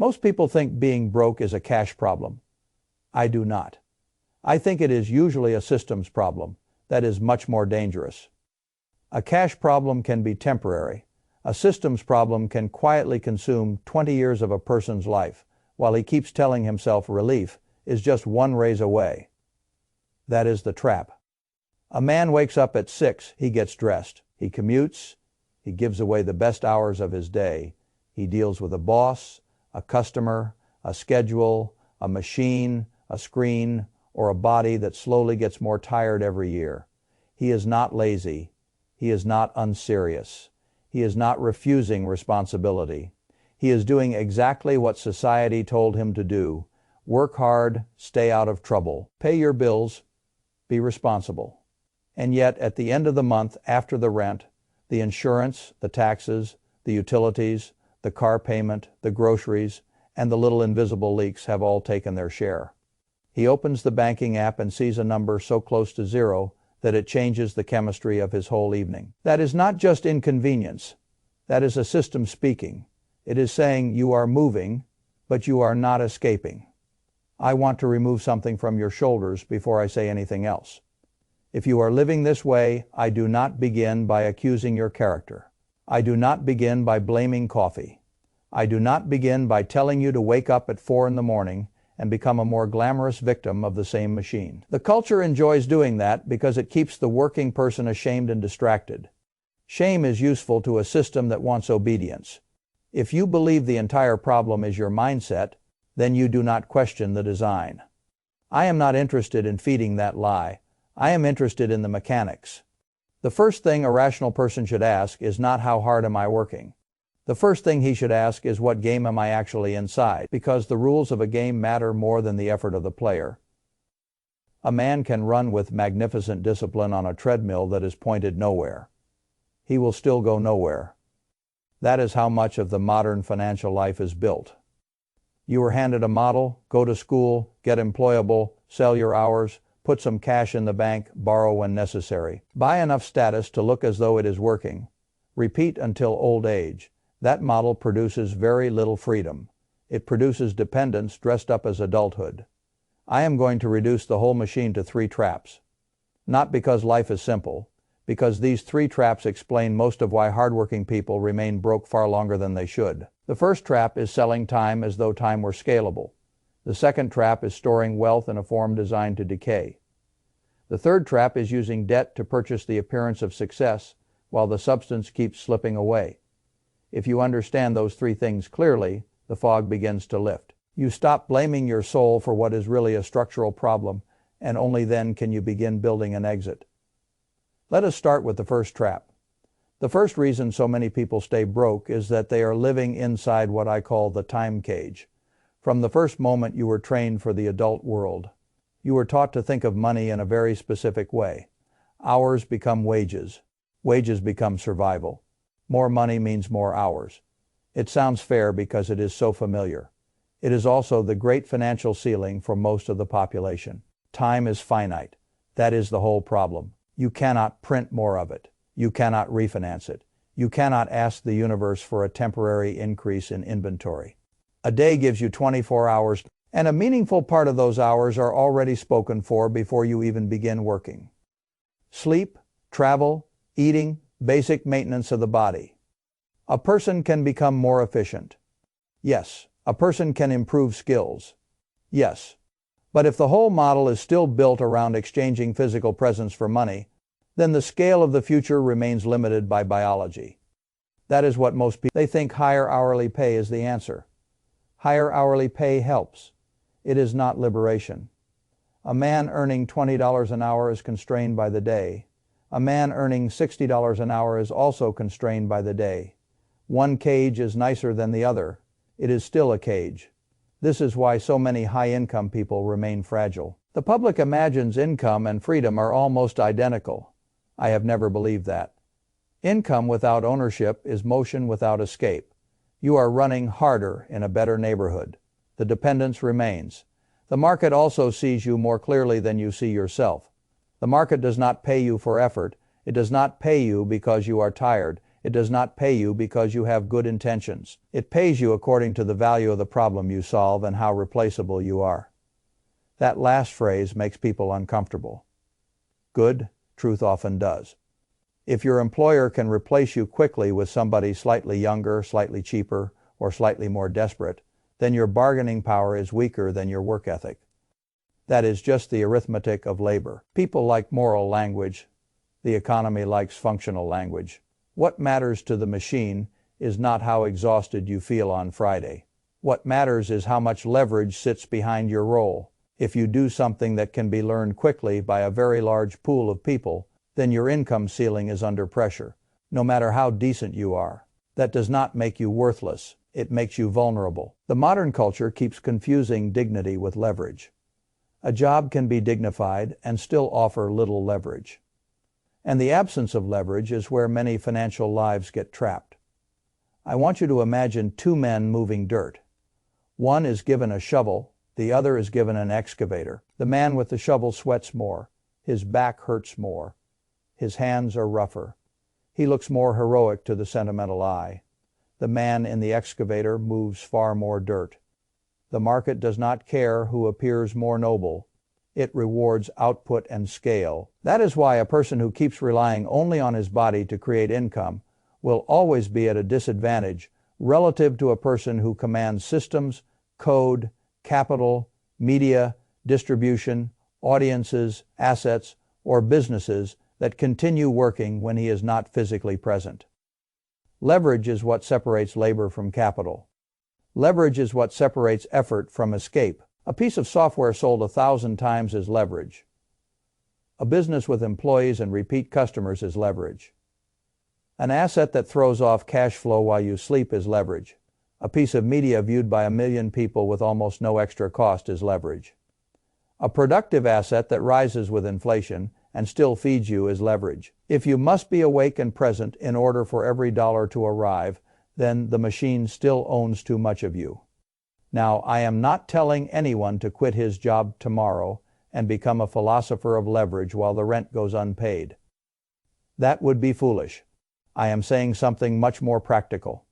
Most people think being broke is a cash problem. I do not. I think it is usually a systems problem that is much more dangerous. A cash problem can be temporary. A systems problem can quietly consume 20 years of a person's life, while he keeps telling himself relief is just one raise away. That is the trap. A man wakes up at 6, he gets dressed, he commutes, he gives away the best hours of his day, he deals with a boss, a customer, a schedule, a machine, a screen, or a body that slowly gets more tired every year. He is not lazy. He is not unserious. He is not refusing responsibility. He is doing exactly what society told him to do. Work hard, stay out of trouble, pay your bills, be responsible. And yet, at the end of the month, after the rent, the insurance, the taxes, the utilities, the car payment, the groceries, and the little invisible leaks have all taken their share. He opens the banking app and sees a number so close to zero that it changes the chemistry of his whole evening. That is not just inconvenience. That is a system speaking. It is saying you are moving, but you are not escaping. I want to remove something from your shoulders before I say anything else. If you are living this way, I do not begin by accusing your character. I do not begin by blaming coffee. I do not begin by telling you to wake up at 4 in the morning and become a more glamorous victim of the same machine. The culture enjoys doing that because it keeps the working person ashamed and distracted. Shame is useful to a system that wants obedience. If you believe the entire problem is your mindset, then you do not question the design. I am not interested in feeding that lie. I am interested in the mechanics. The first thing a rational person should ask is not how hard am I working. The first thing he should ask is what game am I actually inside, because the rules of a game matter more than the effort of the player. A man can run with magnificent discipline on a treadmill that is pointed nowhere. He will still go nowhere. That is how much of the modern financial life is built. You were handed a model, go to school, get employable, sell your hours, put some cash in the bank, borrow when necessary. Buy enough status to look as though it is working. Repeat until old age. That model produces very little freedom. It produces dependence dressed up as adulthood. I am going to reduce the whole machine to 3 traps. Not because life is simple, because these 3 traps explain most of why hardworking people remain broke far longer than they should. The first trap is selling time as though time were scalable. The second trap is storing wealth in a form designed to decay. The third trap is using debt to purchase the appearance of success while the substance keeps slipping away. If you understand those 3 things clearly, the fog begins to lift. You stop blaming your soul for what is really a structural problem, and only then can you begin building an exit. Let us start with the first trap. The first reason so many people stay broke is that they are living inside what I call the time cage. From the first moment you were trained for the adult world. You were taught to think of money in a very specific way. Hours become wages. Wages become survival. More money means more hours. It sounds fair because it is so familiar. It is also the great financial ceiling for most of the population. Time is finite. That is the whole problem. You cannot print more of it. You cannot refinance it. You cannot ask the universe for a temporary increase in inventory. A day gives you 24 hours, and a meaningful part of those hours are already spoken for before you even begin working. Sleep, travel, eating, basic maintenance of the body. A person can become more efficient. Yes. A person can improve skills. Yes. But if the whole model is still built around exchanging physical presence for money, then the scale of the future remains limited by biology. That is what most people, they think higher hourly pay is the answer. Higher hourly pay helps. It is not liberation. A man earning $20 an hour is constrained by the day. A man earning $60 an hour is also constrained by the day. One cage is nicer than the other. It is still a cage. This is why so many high-income people remain fragile. The public imagines income and freedom are almost identical. I have never believed that. Income without ownership is motion without escape. You are running harder in a better neighborhood. The dependence remains. The market also sees you more clearly than you see yourself. The market does not pay you for effort. It does not pay you because you are tired. It does not pay you because you have good intentions. It pays you according to the value of the problem you solve and how replaceable you are. That last phrase makes people uncomfortable. Good, truth often does. If your employer can replace you quickly with somebody slightly younger, slightly cheaper, or slightly more desperate, then your bargaining power is weaker than your work ethic. That is just the arithmetic of labor. People like moral language. The economy likes functional language. What matters to the machine is not how exhausted you feel on Friday. What matters is how much leverage sits behind your role. If you do something that can be learned quickly by a very large pool of people, then your income ceiling is under pressure, no matter how decent you are. That does not make you worthless. It makes you vulnerable. The modern culture keeps confusing dignity with leverage. A job can be dignified and still offer little leverage. And the absence of leverage is where many financial lives get trapped. I want you to imagine two men moving dirt. One is given a shovel, the other is given an excavator. The man with the shovel sweats more. His back hurts more. His hands are rougher. He looks more heroic to the sentimental eye. The man in the excavator moves far more dirt. The market does not care who appears more noble. It rewards output and scale. That is why a person who keeps relying only on his body to create income will always be at a disadvantage relative to a person who commands systems, code, capital, media, distribution, audiences, assets, or businesses that continue working when he is not physically present. Leverage is what separates labor from capital. Leverage is what separates effort from escape. A piece of software sold 1,000 times is leverage. A business with employees and repeat customers is leverage. An asset that throws off cash flow while you sleep is leverage. A piece of media viewed by 1 million people with almost no extra cost is leverage. A productive asset that rises with inflation and still feeds you is leverage. If you must be awake and present in order for every dollar to arrive, then the machine still owns too much of you. Now, I am not telling anyone to quit his job tomorrow and become a philosopher of leverage while the rent goes unpaid. That would be foolish. I am saying something much more practical.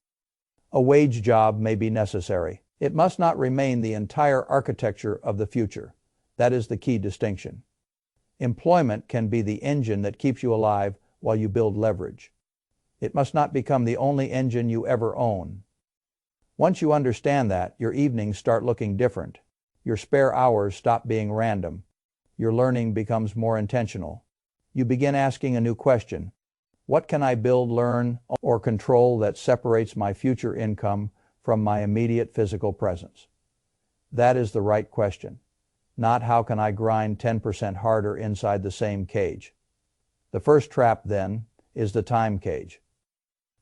A wage job may be necessary. It must not remain the entire architecture of the future. That is the key distinction. Employment can be the engine that keeps you alive while you build leverage. It must not become the only engine you ever own. Once you understand that, your evenings start looking different. Your spare hours stop being random. Your learning becomes more intentional. You begin asking a new question. What can I build, learn, or control that separates my future income from my immediate physical presence? That is the right question. Not how can I grind 10% harder inside the same cage. The first trap, then, is the time cage.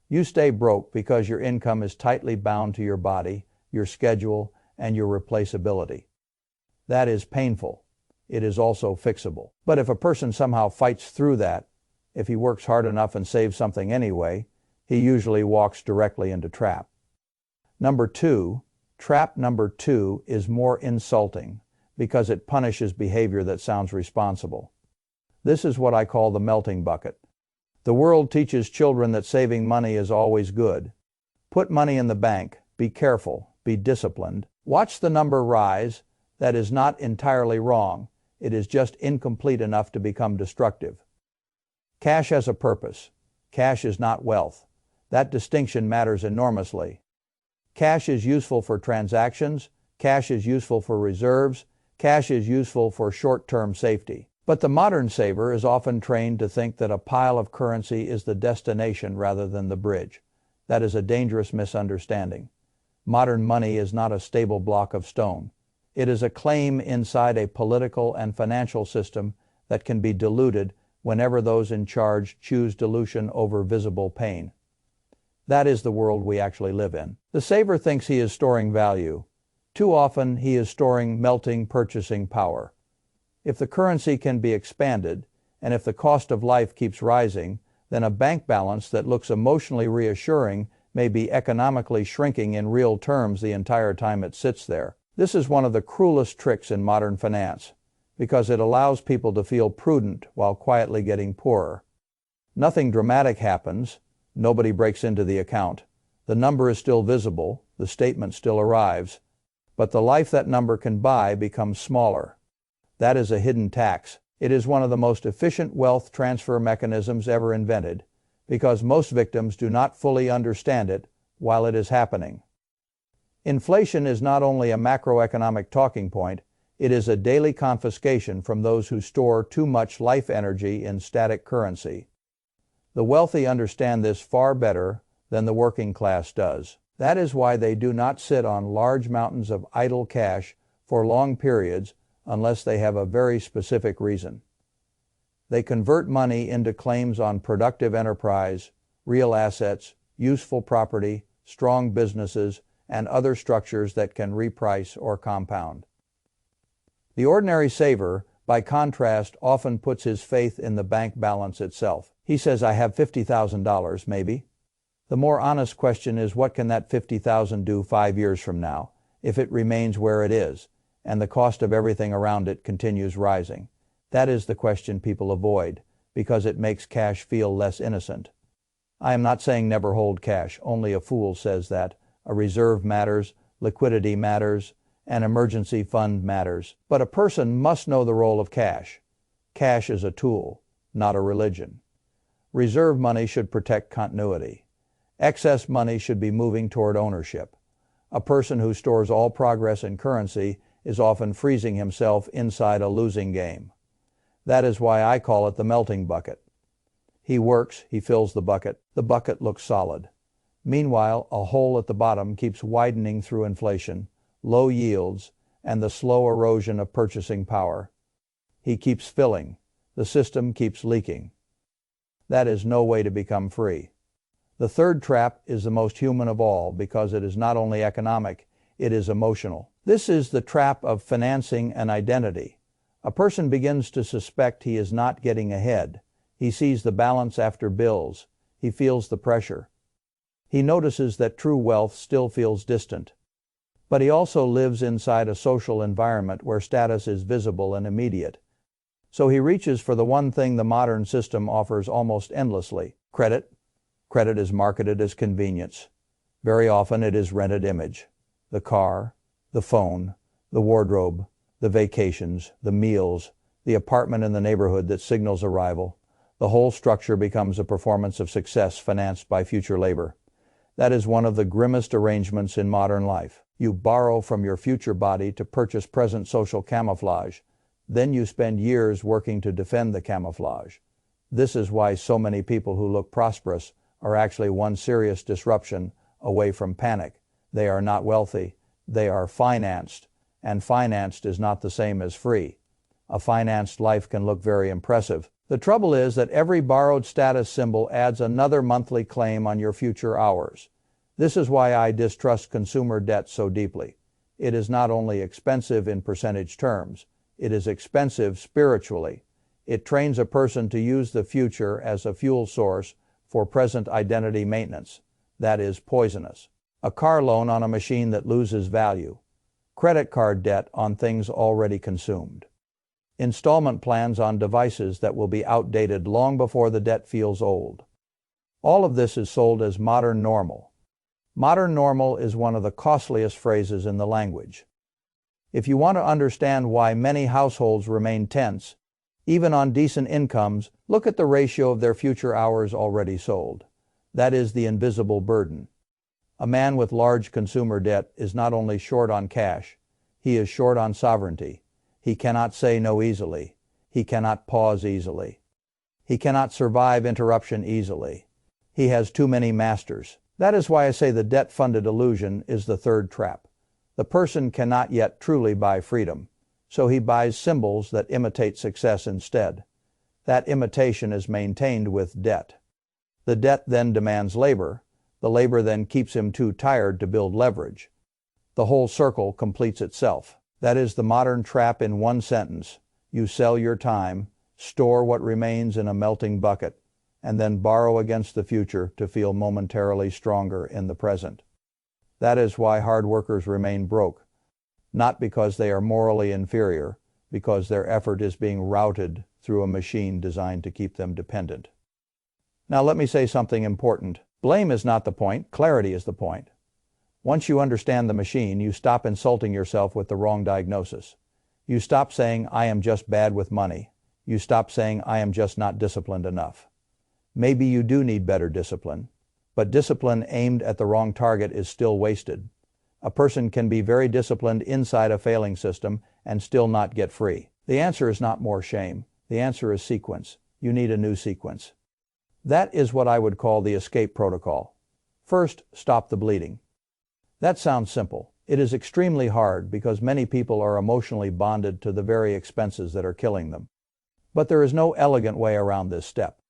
You stay broke because your income is tightly bound to your body, your schedule, and your replaceability. That is painful. It is also fixable. But if a person somehow fights through that, if he works hard enough and saves something anyway, he usually walks directly into trap. Trap number two is more insulting because it punishes behavior that sounds responsible. This is what I call the melting bucket. The world teaches children that saving money is always good. Put money in the bank, be careful, be disciplined, watch the number rise. That is not entirely wrong. It is just incomplete enough to become destructive. Cash has a purpose. Cash is not wealth. That distinction matters enormously. Cash is useful for transactions. Cash is useful for reserves. Cash is useful for short-term safety. But the modern saver is often trained to think that a pile of currency is the destination rather than the bridge. That is a dangerous misunderstanding. Modern money is not a stable block of stone. It is a claim inside a political and financial system that can be diluted whenever those in charge choose dilution over visible pain. That is the world we actually live in. The saver thinks he is storing value. Too often he is storing melting purchasing power. If the currency can be expanded, and if the cost of life keeps rising, then a bank balance that looks emotionally reassuring may be economically shrinking in real terms the entire time it sits there. This is one of the cruelest tricks in modern finance, because it allows people to feel prudent while quietly getting poorer. Nothing dramatic happens, Nobody breaks into the account. The number is still visible, the statement still arrives, but the life that number can buy becomes smaller. That is a hidden tax. It is one of the most efficient wealth transfer mechanisms ever invented, because most victims do not fully understand it while it is happening. Inflation is not only a macroeconomic talking point, it is a daily confiscation from those who store too much life energy in static currency. The wealthy understand this far better than the working class does. That is why they do not sit on large mountains of idle cash for long periods unless they have a very specific reason. They convert money into claims on productive enterprise, real assets, useful property, strong businesses, and other structures that can reprice or compound. The ordinary saver, by contrast, often puts his faith in the bank balance itself. He says, "I have $50,000, maybe." The more honest question is, what can that $50,000 do 5 years from now, if it remains where it is, and the cost of everything around it continues rising? That is the question people avoid, because it makes cash feel less innocent. I am not saying never hold cash. Only a fool says that. A reserve matters, liquidity matters, an emergency fund matters. But a person must know the role of cash. Cash is a tool, not a religion. Reserve money should protect continuity. Excess money should be moving toward ownership. A person who stores all progress in currency is often freezing himself inside a losing game. That is why I call it the melting bucket. He works, he fills the bucket looks solid. Meanwhile, a hole at the bottom keeps widening through inflation, low yields, and the slow erosion of purchasing power. He keeps filling. The system keeps leaking. That is no way to become free. The third trap is the most human of all because it is not only economic, it is emotional. This is the trap of financing an identity. A person begins to suspect he is not getting ahead. He sees the balance after bills. He feels the pressure. He notices that true wealth still feels distant. But he also lives inside a social environment where status is visible and immediate. So he reaches for the one thing the modern system offers almost endlessly: credit. Credit is marketed as convenience. Very often it is rented image. The car, the phone, the wardrobe, the vacations, the meals, the apartment in the neighborhood that signals arrival. The whole structure becomes a performance of success financed by future labor. That is one of the grimmest arrangements in modern life. You borrow from your future body to purchase present social camouflage. Then you spend years working to defend the camouflage. This is why so many people who look prosperous are actually one serious disruption away from panic. They are not wealthy. They are financed, and financed is not the same as free. A financed life can look very impressive. The trouble is that every borrowed status symbol adds another monthly claim on your future hours. This is why I distrust consumer debt so deeply. It is not only expensive in percentage terms, it is expensive spiritually. It trains a person to use the future as a fuel source for present identity maintenance. That is poisonous. A car loan on a machine that loses value. Credit card debt on things already consumed. Installment plans on devices that will be outdated long before the debt feels old. All of this is sold as modern normal. Modern normal is one of the costliest phrases in the language. If you want to understand why many households remain tense, even on decent incomes, look at the ratio of their future hours already sold. That is the invisible burden. A man with large consumer debt is not only short on cash, he is short on sovereignty. He cannot say no easily. He cannot pause easily. He cannot survive interruption easily. He has too many masters. That is why I say the debt-funded illusion is the third trap. The person cannot yet truly buy freedom, so he buys symbols that imitate success instead. That imitation is maintained with debt. The debt then demands labor. The labor then keeps him too tired to build leverage. The whole circle completes itself. That is the modern trap in one sentence. You sell your time, store what remains in a melting bucket, and then borrow against the future to feel momentarily stronger in the present. That is why hard workers remain broke, not because they are morally inferior, because their effort is being routed through a machine designed to keep them dependent. Now let me say something important. Blame is not the point, clarity is the point. Once you understand the machine, you stop insulting yourself with the wrong diagnosis. You stop saying, I am just bad with money. You stop saying, I am just not disciplined enough. Maybe you do need better discipline, but discipline aimed at the wrong target is still wasted. A person can be very disciplined inside a failing system and still not get free. The answer is not more shame. The answer is sequence. You need a new sequence. That is what I would call the escape protocol. First, stop the bleeding. That sounds simple. It is extremely hard because many people are emotionally bonded to the very expenses that are killing them. But there is no elegant way around this step.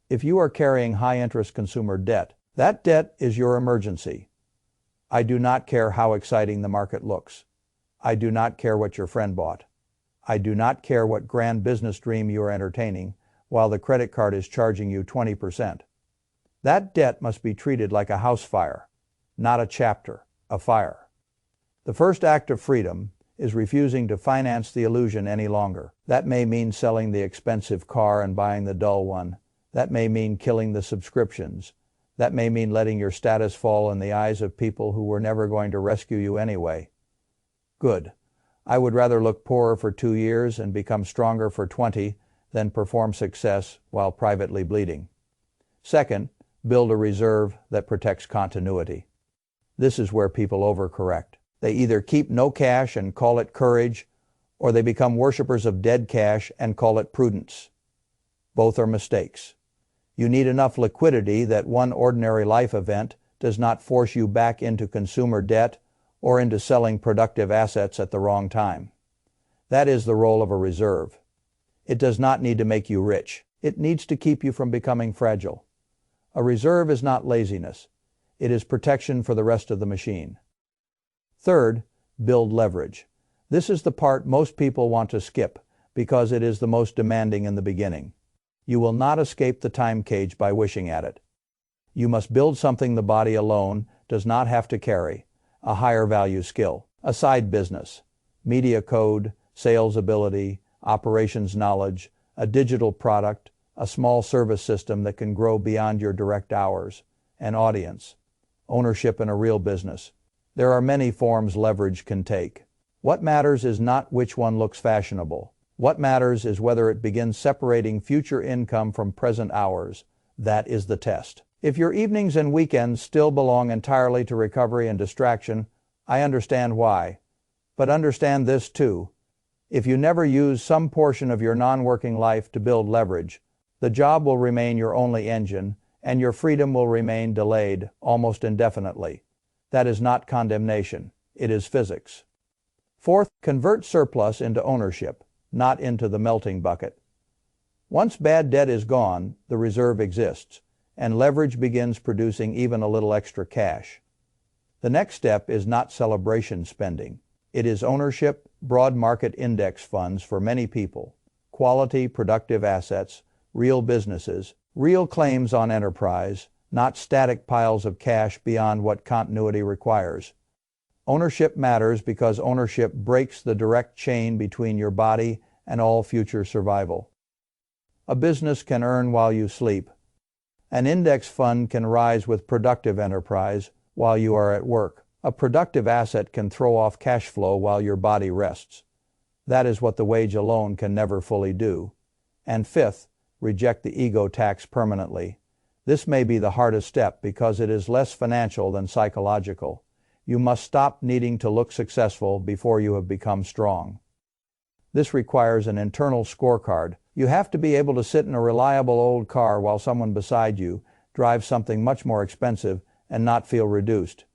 If you are carrying high-interest consumer debt, that debt is your emergency. I do not care how exciting the market looks. I do not care what your friend bought. I do not care what grand business dream you are entertaining while the credit card is charging you 20%. That debt must be treated like a house fire, not a chapter, a fire. The first act of freedom is refusing to finance the illusion any longer. That may mean selling the expensive car and buying the dull one. That may mean killing the subscriptions. That may mean letting your status fall in the eyes of people who were never going to rescue you anyway. Good. I would rather look poorer for 2 years and become stronger for 20 than perform success while privately bleeding. Second, build a reserve that protects continuity. This is where people overcorrect. They either keep no cash and call it courage, or they become worshippers of dead cash and call it prudence. Both are mistakes. You need enough liquidity that one ordinary life event does not force you back into consumer debt or into selling productive assets at the wrong time. That is the role of a reserve. It does not need to make you rich. It needs to keep you from becoming fragile. A reserve is not laziness. It is protection for the rest of the machine. Third, build leverage. This is the part most people want to skip because it is the most demanding in the beginning. You will not escape the time cage by wishing at it. You must build something the body alone does not have to carry, a higher value skill, a side business, media code, sales ability, operations knowledge, a digital product, a small service system that can grow beyond your direct hours, an audience, ownership in a real business. There are many forms leverage can take. What matters is not which one looks fashionable. What matters is whether it begins separating future income from present hours. That is the test. If your evenings and weekends still belong entirely to recovery and distraction, I understand why. But understand this too. If you never use some portion of your non-working life to build leverage, the job will remain your only engine, and your freedom will remain delayed almost indefinitely. That is not condemnation. It is physics. Fourth, convert surplus into ownership, not into the melting bucket. Once bad debt is gone, the reserve exists, and leverage begins producing even a little extra cash. The next step is not celebration spending. It is ownership, broad market index funds for many people, quality, productive assets, real businesses, real claims on enterprise, not static piles of cash beyond what continuity requires. Ownership matters because ownership breaks the direct chain between your body and all future survival. A business can earn while you sleep. An index fund can rise with productive enterprise while you are at work. A productive asset can throw off cash flow while your body rests. That is what the wage alone can never fully do. And fifth, reject the ego tax permanently. This may be the hardest step because it is less financial than psychological. You must stop needing to look successful before you have become strong. This requires an internal scorecard. You have to be able to sit in a reliable old car while someone beside you drives something much more expensive and not feel reduced.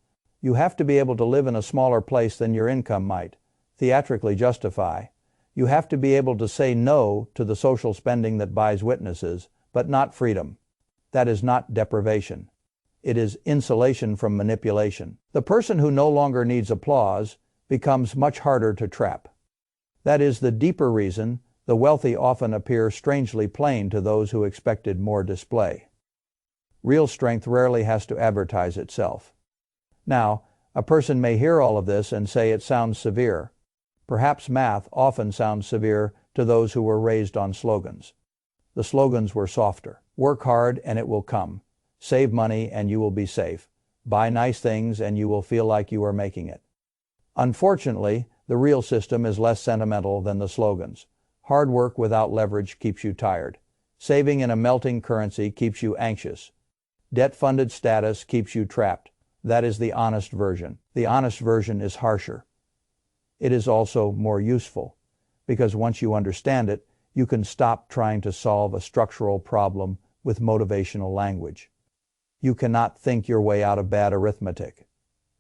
You have to be able to live in a smaller place than your income might theatrically justify. You have to be able to say no to the social spending that buys witnesses, but not freedom. That is not deprivation. It is insulation from manipulation. The person who no longer needs applause becomes much harder to trap. That is the deeper reason the wealthy often appear strangely plain to those who expected more display. Real strength rarely has to advertise itself. Now, a person may hear all of this and say it sounds severe. Perhaps math often sounds severe to those who were raised on slogans. The slogans were softer. Work hard and it will come. Save money and you will be safe. Buy nice things and you will feel like you are making it. Unfortunately, the real system is less sentimental than the slogans. Hard work without leverage keeps you tired. Saving in a melting currency keeps you anxious. Debt-funded status keeps you trapped. That is the honest version. The honest version is harsher. It is also more useful, because once you understand it, you can stop trying to solve a structural problem with motivational language. You cannot think your way out of bad arithmetic.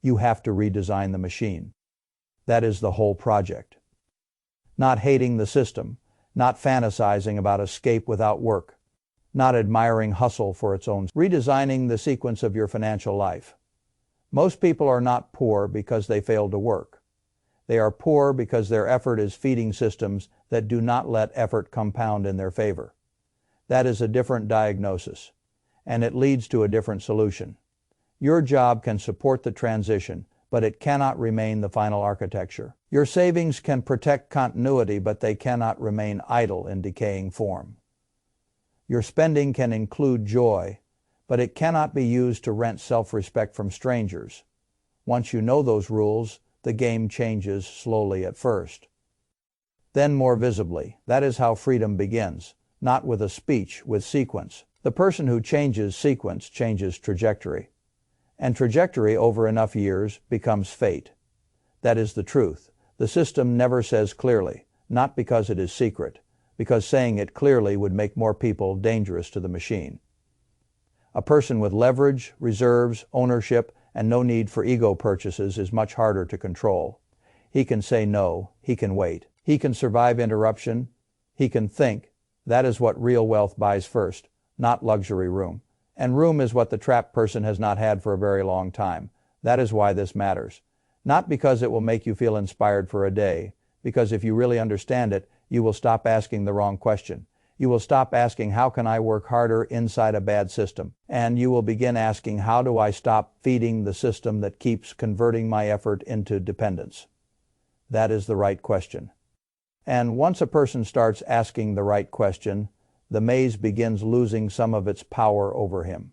You have to redesign the machine. That is the whole project. Not hating the system, not fantasizing about escape without work, not admiring hustle for its own, redesigning the sequence of your financial life. Most people are not poor because they failed to work. They are poor because their effort is feeding systems that do not let effort compound in their favor. That is a different diagnosis, and it leads to a different solution. Your job can support the transition, but it cannot remain the final architecture. Your savings can protect continuity, but they cannot remain idle in decaying form. Your spending can include joy, but it cannot be used to rent self-respect from strangers. Once you know those rules, the game changes slowly at first. Then more visibly. That is how freedom begins, not with a speech, with sequence. The person who changes sequence changes trajectory. And trajectory over enough years becomes fate. That is the truth. The system never says clearly, not because it is secret, because saying it clearly would make more people dangerous to the machine. A person with leverage, reserves, ownership, and no need for ego purchases is much harder to control. He can say no, he can wait, he can survive interruption, he can think. That is what real wealth buys first, not luxury room. And room is what the trapped person has not had for a very long time. That is why this matters. Not because it will make you feel inspired for a day, because if you really understand it, you will stop asking the wrong question. You will stop asking, how can I work harder inside a bad system? And you will begin asking, how do I stop feeding the system that keeps converting my effort into dependence? That is the right question. And once a person starts asking the right question, the maze begins losing some of its power over him.